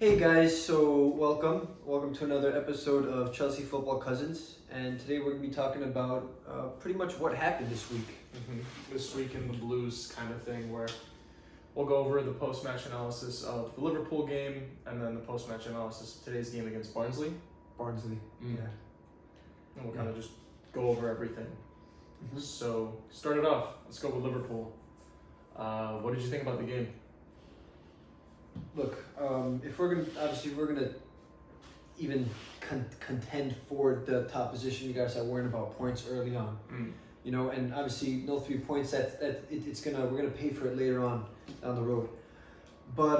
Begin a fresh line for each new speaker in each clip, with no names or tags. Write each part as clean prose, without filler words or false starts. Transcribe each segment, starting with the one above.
Hey guys, so welcome to another episode of Chelsea Football Cousins, and today we're going to be talking about pretty much what happened this week.
This week in the Blues kind of thing, where we'll go over the post-match analysis of the Liverpool game and then the post-match analysis of today's game against Barnsley.
Barnsley,
Mm.
yeah.
And we'll kind of just go over everything. So, start it off. Let's go with Liverpool. What did you think about the game?
Look, if we're gonna even contend for the top position, you guys are worrying about points early on. You know, and obviously no 3 points. We're gonna pay for it later on down the road. But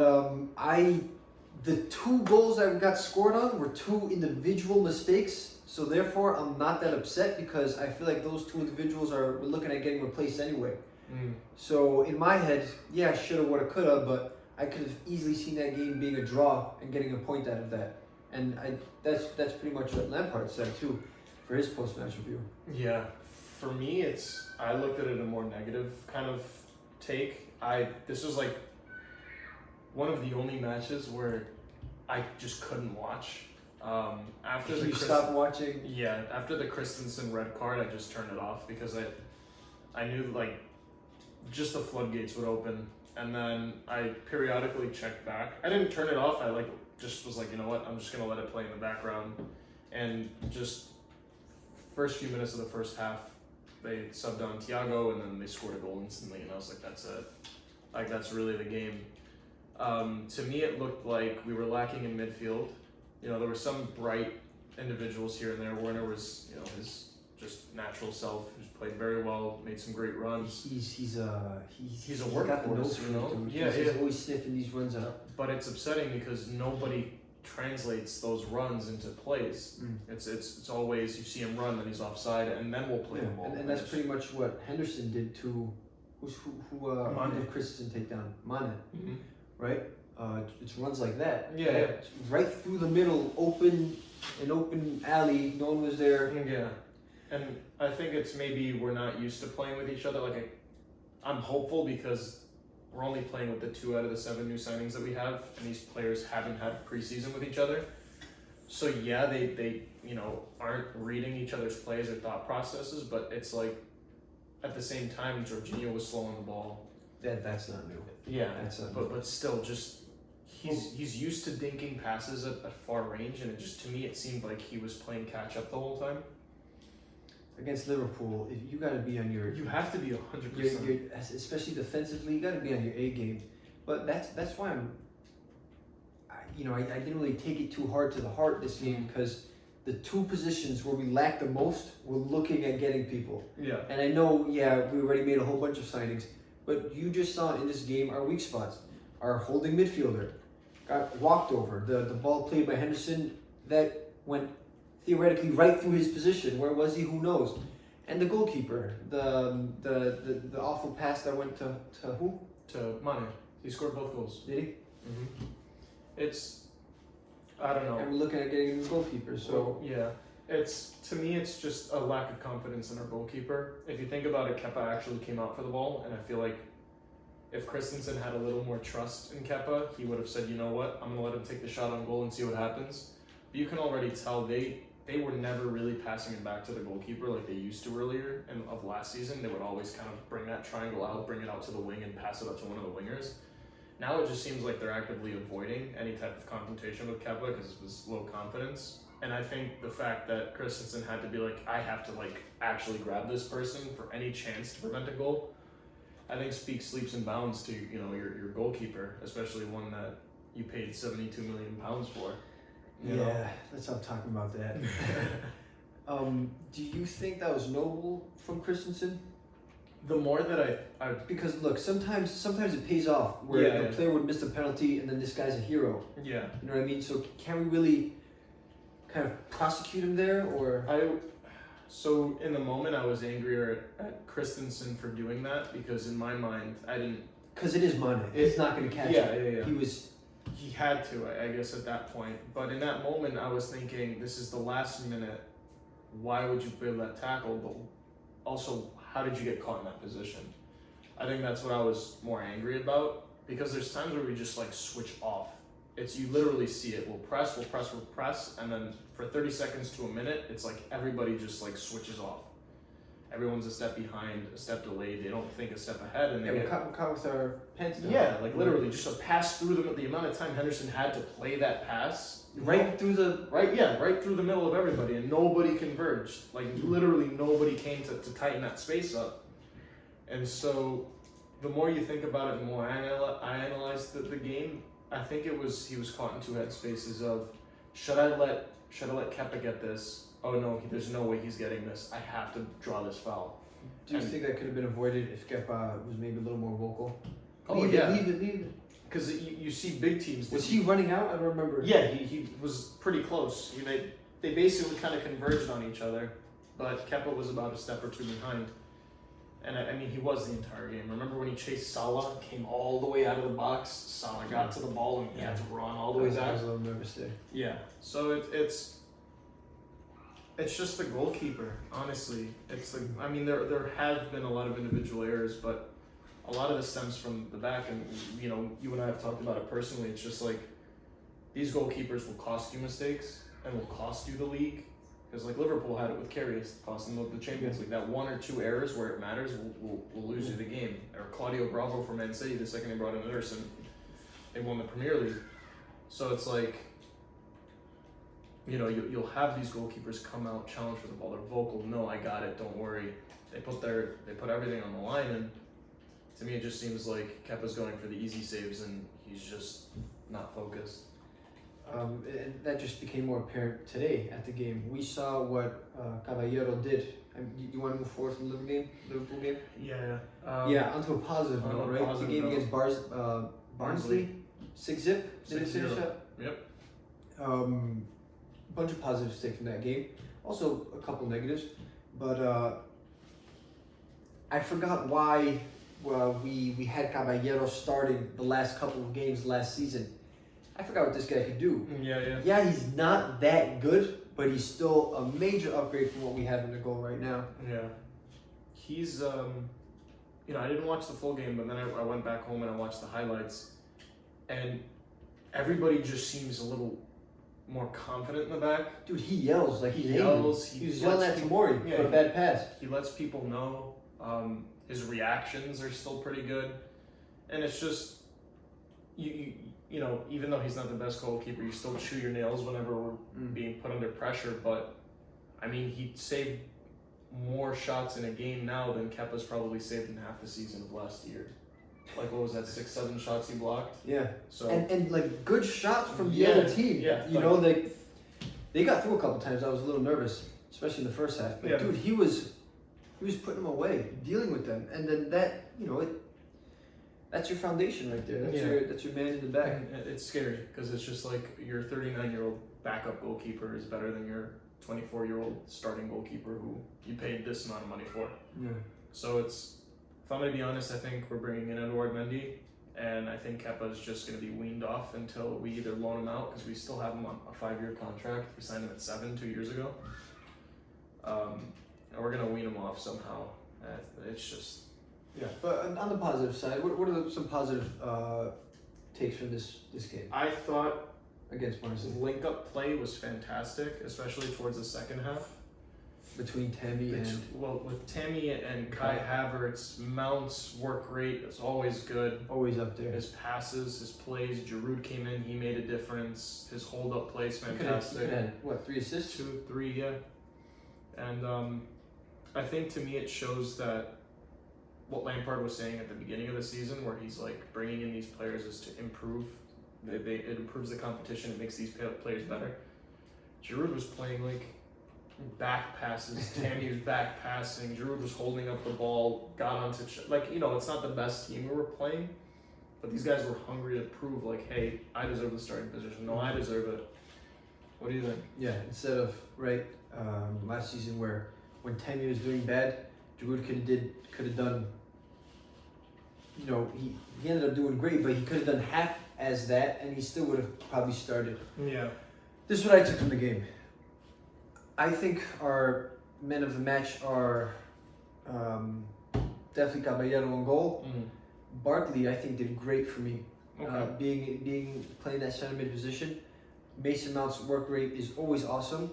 the 2 goals that we got scored on were 2 individual mistakes. So therefore, I'm not that upset because I feel like those 2 individuals we're looking at getting replaced anyway. So in my head, yeah, shoulda, woulda, coulda, but I could have easily seen that game being a draw and getting a point out of that. And that's pretty much what Lampard said too, for his post-match review.
Yeah, for me, I looked at it a more negative kind of take. This was like one of the only matches where I just couldn't watch. After
you stopped watching?
Yeah, after the Christensen red card, I just turned it off because I knew like just the floodgates would open, and then I periodically checked back. I didn't turn it off. I just was like, you know what? I'm just gonna let it play in the background, and just first few minutes of the first half, they subbed on Thiago, and then they scored a goal instantly, and I was like, that's it. Like that's really the game. To me, it looked like we were lacking in midfield. You know, there were some bright individuals here and there. Werner was, you know, his just natural self, who's played very well, made some great runs.
He's a
workhorse, you know.
He's always sniffing these runs up.
But it's upsetting because nobody translates those runs into plays. It's always you see him run, then he's offside, and then we'll play the ball.
And that's pretty much what Henderson did to who did Christensen take down? Mane, right? It's runs like that.
Yeah.
Right through the middle, open alley. No one was there.
Yeah. And I think it's maybe we're not used to playing with each other. Like I'm hopeful because we're only playing with the 2 out of the 7 new signings that we have, and these players haven't had preseason with each other. So yeah, they you know aren't reading each other's plays or thought processes, but it's like at the same time, Jorginho was slowing the ball.
That's not new.
Yeah, but still, just he's used to dinking passes at far range, and to me it seemed like he was playing catch up the whole time.
Against Liverpool, if you got to be on your,
you have to be 100%,
especially defensively. You got to be on your A game. But that's why I didn't really take it too hard to the heart this game because the 2 positions where we lacked the most were looking at getting people.
Yeah.
And I know, we already made a whole bunch of signings, but you just saw in this game our weak spots. Our holding midfielder got walked over. The ball played by Henderson that went theoretically right through his position. Where was he? Who knows? And the goalkeeper, the awful pass that went to who?
To Mane. He scored both goals.
Did he?
It's, I don't know.
And we're looking at getting a new goalkeeper. So
yeah, to me it's just a lack of confidence in our goalkeeper. If you think about it, Kepa actually came out for the ball, and I feel like if Christensen had a little more trust in Kepa, he would have said, you know what, I'm gonna let him take the shot on goal and see what happens. But you can already tell they were never really passing it back to the goalkeeper like they used to earlier of last season. They would always kind of bring that triangle out, bring it out to the wing, and pass it up to one of the wingers. Now it just seems like they're actively avoiding any type of confrontation with Kepa because it was low confidence. And I think the fact that Christensen had to be like, I have to actually grab this person for any chance to prevent a goal, I think speaks leaps and bounds to your goalkeeper, especially one that you paid £72 million for.
Let's not talk about that. Do you think that was noble from Christensen?
The more that I
because look, sometimes it pays off where the player would miss the penalty and then this guy's a hero.
Yeah.
You know what I mean? So can we really kind of prosecute him there, or?
So in the moment I was angrier at Christensen for doing that because in my mind I didn't.
Because it is Mane. It's not going to catch him.
Yeah. He had to, I guess, at that point. But in that moment, I was thinking, this is the last minute. Why would you build that tackle? But also, how did you get caught in that position? I think that's what I was more angry about because there's times where we just switch off it's you literally see it. We'll press, and then for 30 seconds to a minute, it's like everybody just like switches off. Everyone's a step behind, a step delayed. They don't think a step ahead, and they
we're caught with our pants down.
yeah, like literally just a pass through them. The amount of time Henderson had to play that pass
right through the
right through the middle of everybody, and nobody converged. Like literally nobody came to tighten that space up. And so, the more you think about it, the more I analyzed the game. I think he was caught in two headspaces of should I let Kepa get this? Oh no, there's no way he's getting this. I have to draw this foul.
Do you think that could have been avoided if Kepa was maybe a little more vocal?
Oh
leave
yeah,
it.
Because you see big teams.
Was he running out? I don't remember.
Yeah, he was pretty close. They basically kind of converged on each other, but Kepa was about a step or two behind. And I mean, he was the entire game. Remember when he chased Salah, came all the way out of the box, Salah got to the ball and he had to run all the way back?
I was a little nervous there.
Yeah, so it's just the goalkeeper, honestly. It's like, I mean, there have been a lot of individual errors, but a lot of this stems from the back, and you and I have talked about it personally. It's just like these goalkeepers will cost you mistakes and will cost you the league. Because like Liverpool had it with Karius, cost them the Champions League. That one or two errors where it matters will lose you the game. Or Claudio Bravo for Man City, the second they brought in Ederson, they won the Premier League. So it's like, you'll have these goalkeepers come out, challenge for the ball. They're vocal. No, I got it. Don't worry. They put everything on the line, and to me it just seems like Kepa's going for the easy saves, and he's just not focused.
And that just became more apparent today at the game. We saw what Caballero did. You want to move forward from the Liverpool game?
Yeah.
Onto a positive note, right? The game against Barnsley, 6-0. Did it finish up?
Yep.
Bunch of positives to take from that game. Also a couple negatives, but I forgot why we had Caballero starting the last couple of games last season. I forgot what this guy could do. Yeah, he's not that good, but he's still a major upgrade from what we have in the goal right now.
Yeah. He's, I didn't watch the full game, but then I went back home and I watched the highlights. And everybody just seems a little more confident in the back.
Dude, he yells like
he yells.
He was yelling at Tomori for a bad pass.
He lets people know. His reactions are still pretty good. And it's just, even though he's not the best goalkeeper, you still chew your nails whenever we're being put under pressure. But, I mean, he saved more shots in a game now than Kepa's probably saved in half the season of last year. Like, what was that, 6-7 shots he blocked?
Yeah.
So
and like, good shots from the other team.
Yeah.
They got through a couple times. I was a little nervous, especially in the first half. But, dude, he was putting them away, dealing with them. And then that, that's your foundation right there. That's your man in the back.
It's scary because it's just like your 39-year-old backup goalkeeper is better than your 24-year-old starting goalkeeper who you paid this amount of money for.
Yeah.
So if I'm going to be honest, I think we're bringing in Edouard Mendy, and I think Kepa is just going to be weaned off until we either loan him out because we still have him on a 5-year contract. We signed him at 7 2 years ago. And we're going to wean him off somehow. It's just...
Yeah, but on the positive side, what are some positive takes from this game?
I thought
against Barnsley,
link-up play was fantastic, especially towards the second half.
Between Tammy
with Tammy and Kai Havertz, Mount's work rate is always good.
Always up there.
His passes, his plays. Giroud came in, he made a difference. His hold-up play is fantastic.
He had, 3 assists?
2, 3, yeah. And I think to me it shows that what Lampard was saying at the beginning of the season, where he's like bringing in these players is to improve. It improves the competition. It makes these players better. Giroud was playing like back passes. Tammy was back passing. Giroud was holding up the ball. Got onto it's not the best team we were playing, but these guys were hungry to prove like, hey, I deserve the starting position. No, I deserve it. What do you think?
Yeah, instead of last season where when Tammy was doing bad, Giroud could have done. He ended up doing great, but he could have done half as that, and he still would have probably started.
Yeah.
This is what I took from the game. I think our men of the match are definitely Caballero on goal. Barkley, I think, did great for me. playing that center mid position. Mason Mount's work rate is always awesome,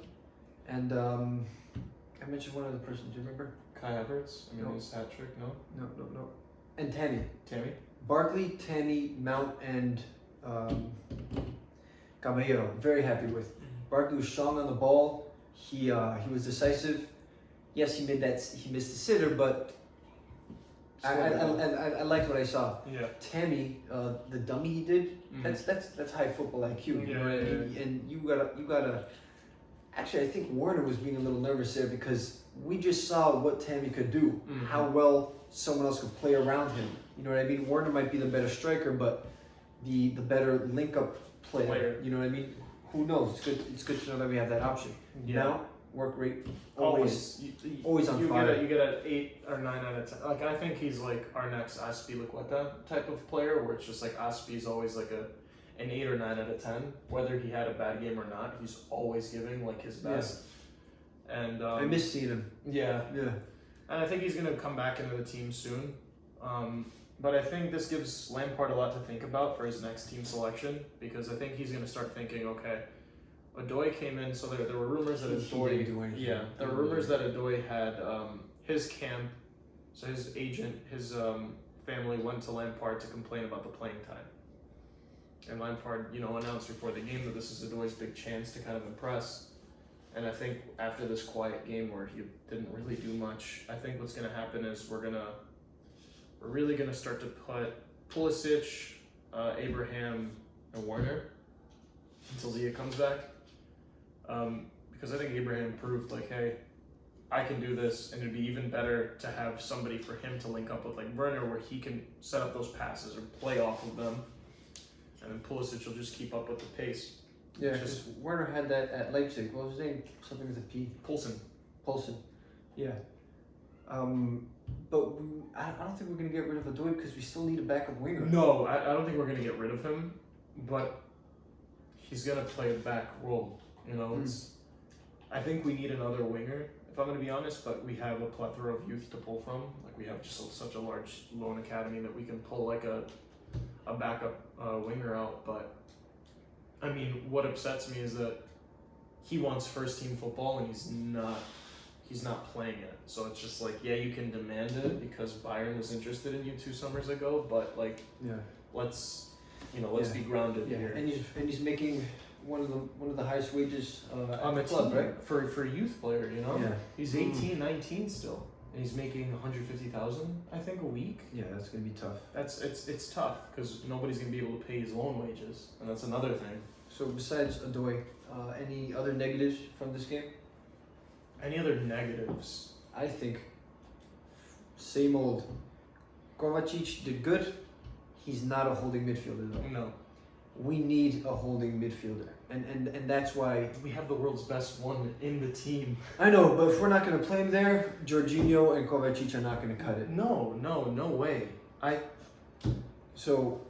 and I mentioned one other person. Do you remember?
Kai Havertz. I mean,
No.
his hat trick. No.
No. And Tammy. Barkley, Tammy, Mount, and Caballero. Very happy with. Barkley was strong on the ball. He was decisive. Yes, he missed the sitter, but I liked what I saw.
Yeah.
Tammy, the dummy he did, that's high football IQ. You know what I mean? And you gotta. Actually, I think Warner was being a little nervous there because we just saw what Tammy could do, how well someone else could play around him. You know what I mean? Warner might be the better striker, but the better link-up player. You know what I mean? Who knows? It's good to know that we have that option.
Yeah.
Now, work rate always on
you
fire.
You get an 8 or 9 out of 10. Like, I think he's like our next Azpilicueta type of player, where it's just like Azpi's always like an 8 or 9 out of 10. Whether he had a bad game or not, he's always giving like his best. Yeah. And
I miss seeing him.
Yeah.
Yeah.
And I think he's gonna come back into the team soon. But I think this gives Lampard a lot to think about for his next team selection, because I think he's gonna start thinking, okay, Odoi came in, so there were rumors that Odoi, there were rumors that Odoi had his camp, so his agent, his family went to Lampard to complain about the playing time. And Lampard, announced before the game that this is Odoi's big chance to kind of impress. And I think after this quiet game where he didn't really do much, I think what's gonna happen is we're really gonna start to put Pulisic, Abraham, and Warner until Zia comes back. Because I think Abraham proved like, hey, I can do this, and it'd be even better to have somebody for him to link up with, like Werner, where he can set up those passes or play off of them, and then Pulisic will just keep up with the pace.
Yeah, because Werner had that at Leipzig. What was his name? Something with a P. Poulsen. Yeah. But I don't think we're gonna get rid of Odoi because we still need a backup winger.
No, I don't think we're gonna get rid of him, but he's gonna play a back role. I think we need another winger, if I'm going to be honest, but we have a plethora of youth to pull from. Like, we have just such a large loan academy that we can pull like a backup winger out. But I mean, what upsets me is that he wants first team football and he's not playing it. So it's just like, yeah, you can demand it because Bayern was interested in you 2 summers ago, but like, let's be grounded here.
And he's making one of the highest wages
on the
club,
team,
right?
For a youth player,
Yeah.
He's 18, 19 still, and he's making 150,000, I think, a week.
Yeah, that's gonna be tough.
It's tough because nobody's gonna be able to pay his loan wages, and that's another thing.
So besides Odoi, any other negatives from this game?
Any other negatives?
I think same old. Kovacic did good. He's not a holding midfielder though.
No.
We need a holding midfielder, and that's why
we have the world's best one in the team.
I know, but if we're not going to play him there, Jorginho and Kovacic are not going to cut it.
No way.
So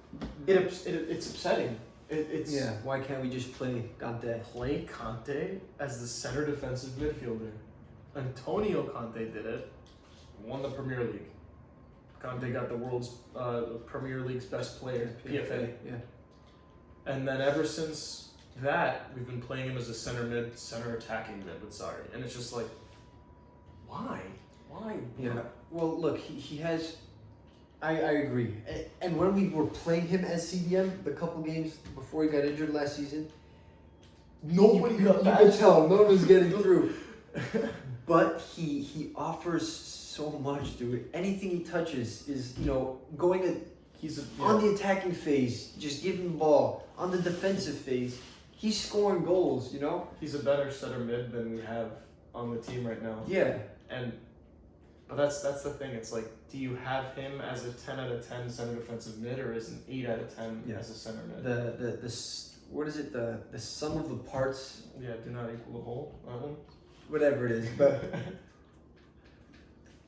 it's upsetting. It's
yeah. Why can't we just play Conte?
Play Conte as the center defensive midfielder. Antonio Conte did it. Won the Premier League. Conte got the world's Premier League's best player, PFA.
Yeah. And
then ever since that, we've been playing him as a center attacking mid with Sarri. And it's just like, why?
Yeah. Well, look, he has... I agree. And when we were playing him as CDM, the couple games before he got injured last season,
nobody got
back. You could tell, no one was getting through. But he offers so much, dude. Anything he touches is, going on the attacking phase, just give him the ball. On the defensive phase, he's scoring goals,
He's a better center mid than we have on the team right now.
Yeah.
But that's the thing. It's like, do you have him as a 10 out of 10 center defensive mid or as an 8 out of 10 as a center mid?
What is it? The sum of the parts.
Yeah, do not equal the whole. That one.
Whatever it is, but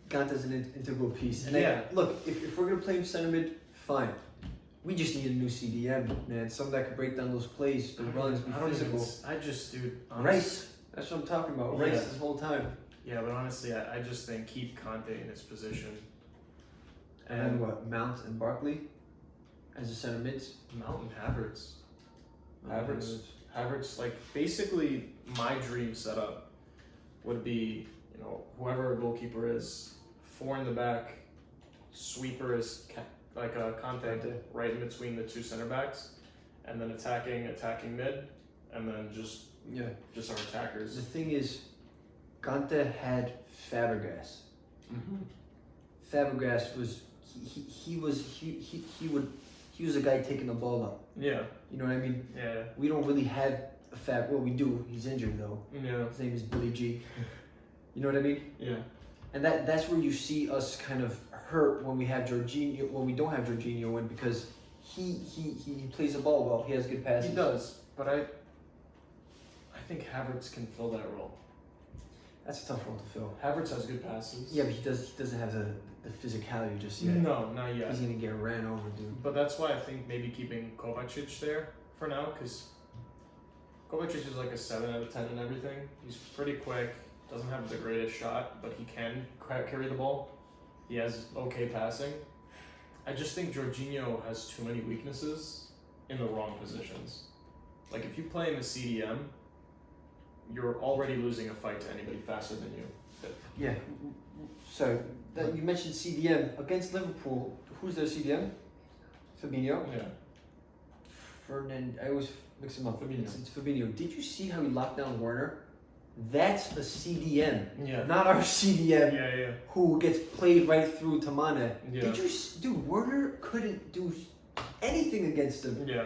Ganta's an integral piece. And look, if we're gonna play him center mid, fine. We just need a new CDM, man. Someone that can break down those plays, the runs, be physical. Rice. That's what I'm talking about. Rice this whole time.
Yeah, but honestly, I just think keep Conte in his position.
And then what? Mount and Barkley? as a center mids?
Mountain Havertz. Havertz, like basically my dream setup would be, you know, whoever a goalkeeper is, 4 in the back, sweeper is like a Conte right in between the 2 center backs, and then attacking mid, and then just our attackers.
The thing is, Conte had Fabregas. Fabregas was he was a guy taking the ball up.
Yeah.
You know what I mean?
Yeah.
We don't really have a well, we do. He's injured though.
Yeah.
His name is Billy G. You know what I mean?
Yeah.
And that's where you see us kind of hurt when we have Jorginho, when we don't have Jorginho in, because he plays the ball well. He has good passes.
He does, but I think Havertz can fill that role.
That's a tough role to fill.
Havertz has good passes.
Yeah, but he doesn't have the physicality just yet.
No, not yet.
He's gonna get ran over, dude.
But that's why I think maybe keeping Kovacic there for now, because Kovacic is like a 7 out of 10 and everything. He's pretty quick, doesn't have the greatest shot, but he can carry the ball. He has okay passing. I just think Jorginho has too many weaknesses in the wrong positions. Like if you play in the CDM, you're already losing a fight to anybody faster than you.
Yeah. So you mentioned CDM against Liverpool. Who's their CDM? Fabinho.
Yeah.
I always mix him up.
Fabinho.
It's Fabinho. Did you see how he locked down Werner? That's a CDM,
Yeah.
not our CDM.
Yeah.
Who gets played right through to Mane.
Yeah.
Did you, dude? Werner couldn't do anything against him.
Yeah.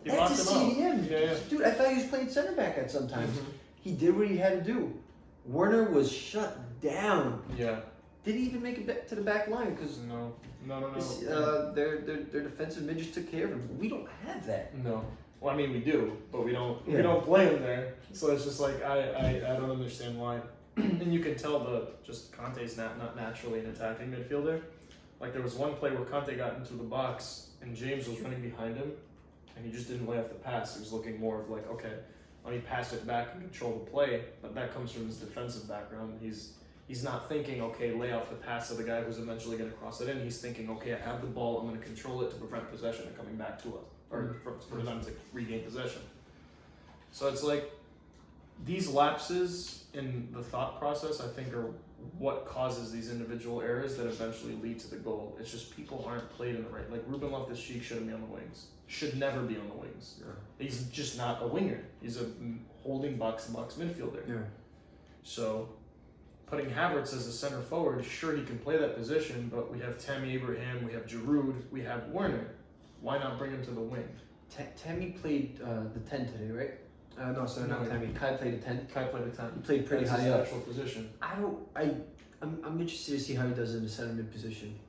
He
That's a
locked him
CDM.
out. Yeah.
Dude, I thought he was playing center back at some times.
Mhm.
He did what he had to do. Werner was shut down.
Yeah.
Didn't even make it back to the back line because
No.
their defensive mid just took care of him. We don't have that.
No. Well, I mean, we do, but we don't play him there. So it's just like I don't understand why. And you can tell Conte's not naturally an attacking midfielder. Like there was one play where Conte got into the box and James was running behind him, and he just didn't lay off the pass. He was looking more of like, okay, let me pass it back and control the play. But that comes from his defensive background. He's not thinking, okay, lay off the pass to the guy who's eventually going to cross it in. He's thinking, okay, I have the ball, I'm going to control it to prevent possession and coming back to us, or for them to regain possession. So it's like, these lapses in the thought process, I think, are what causes these individual errors that eventually lead to the goal. It's just people aren't played in the right. Like Ruben Loftus-Cheek shouldn't be on the wings. Should never be on the wings.
Yeah.
He's just not a winger. He's a holding box-to-box midfielder.
Yeah.
So putting Havertz as a center forward, sure he can play that position, but we have Tammy Abraham, we have Giroud, we have Werner. Why not bring him to the wing?
Tammy played the 10 today, right? No, sorry, not
No.
Tammy. Kai played the 10.
Kai played the 10.
He played pretty
That's
high
his
up.
actual position.
I'm interested to see how he does in the center mid position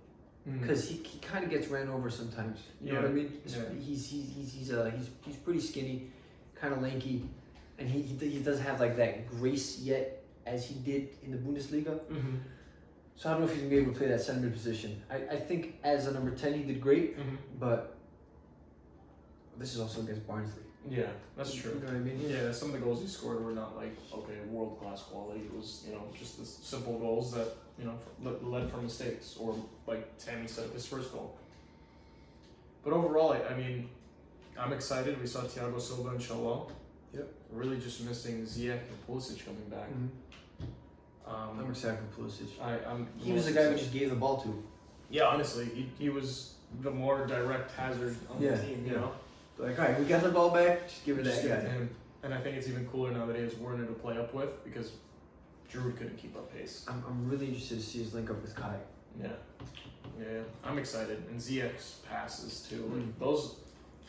because he kind of gets ran over sometimes. You know what I mean?
Yeah.
He's pretty skinny, kind of lanky, and he doesn't have like that grace yet as he did in the Bundesliga.
Mm-hmm.
So I don't know if he's gonna be able to play that center mid position. I think as a number 10 he did great, but this is also against Barnsley.
Yeah, that's true.
You know what I mean?
Yeah, some of the goals he scored were not like, okay, world-class quality. It was, just the simple goals that, led from mistakes, or like Tammy said, his first goal. But overall, I mean, I'm excited. We saw Thiago Silva and Chilwell.
Yep.
We're really just missing Ziyech and Pulisic coming back.
I'm excited for Pulisic.
I'm
He was the guy we just gave the ball to.
Yeah, honestly, he was the more direct hazard on the team, you know?
Like, all right, we got the ball back, just give it
Just
that
give
guy.
it to him. And I think it's even cooler now that he has Werner to play up with, because Giroud couldn't keep up pace.
I'm really interested to see his link up with Kai.
Yeah. I'm excited. And Ziyech's passes too. Like those,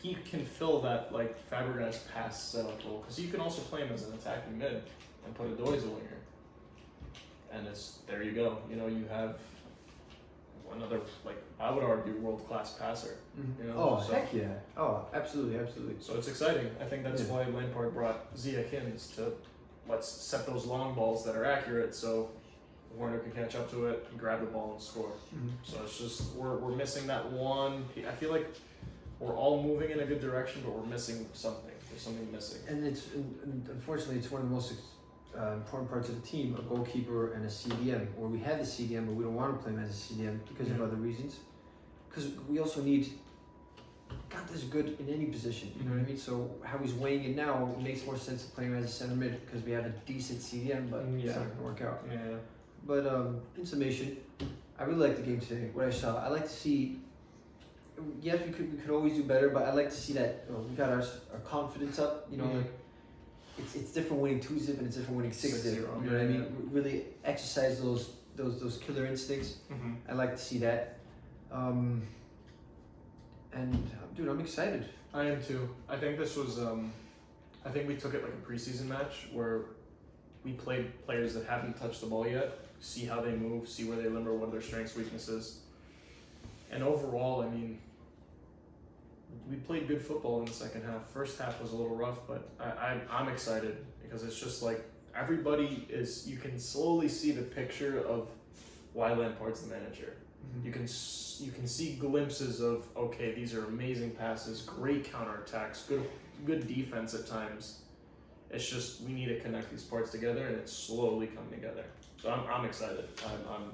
he can fill that like Fabregas pass setup role, because you can also play him as an attacking mid and put Adoy as a winger. And there you go. You have another, like, I would argue, world-class passer.
Heck yeah. Oh, absolutely.
So it's exciting. I think that's why Lampard brought Ziyech in, is to let's set those long balls that are accurate so Werner can catch up to it and grab the ball and score. So it's just, we're missing that one. I feel like we're all moving in a good direction, but we're missing something. There's something missing.
And unfortunately, it's one of the most important parts of the team, a goalkeeper and a CDM, where we have the CDM, but we don't want to play him as a CDM because of other reasons. Because we also need Gunter's good in any position. You know what I mean? So how he's weighing in now, it makes more sense to play him as a center mid because we have a decent CDM, but it's not gonna work out.
Yeah.
But in summation, I really like the game today. What I saw, I like to see. Yes, we could always do better, but I like to see that we got our confidence up. You know, like it's different winning 2-0 and it's different winning 6-0. You know what I mean? Really exercise those killer instincts.
Mm-hmm.
I like to see that. And dude, I'm excited.
I am too. I think this was. I think we took it like a preseason match where we played players that haven't touched the ball yet, see how they move, see where they limber, what are their strengths, weaknesses. And overall, I mean, we played good football in the second half. First half was a little rough, but I'm excited because it's just like everybody is. You can slowly see the picture of why Lampard's the manager. You can see glimpses of, okay, these are amazing passes, great counterattacks, good defense at times. It's just we need to connect these parts together, and it's slowly coming together. So I'm excited. I'm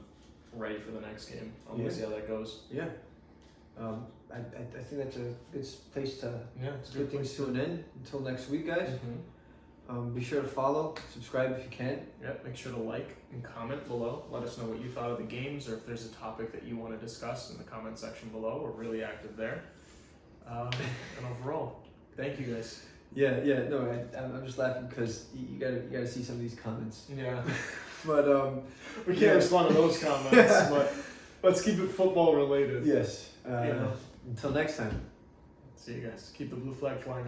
ready for the next game. I want to see how that goes.
Yeah. I think that's a good place to
It's a
put things to an end. Until next week, guys. Be sure to follow, subscribe if you can.
Yep, make sure to like and comment below. Let us know what you thought of the games, or if there's a topic that you want to discuss in the comment section below. We're really active there. And overall, thank you guys.
Yeah, no, I'm just laughing because you gotta see some of these comments.
Yeah.
But
We can't respond to those comments, but let's keep it football related.
yes.
You know.
Until next time.
See you guys. Keep the blue flag flying.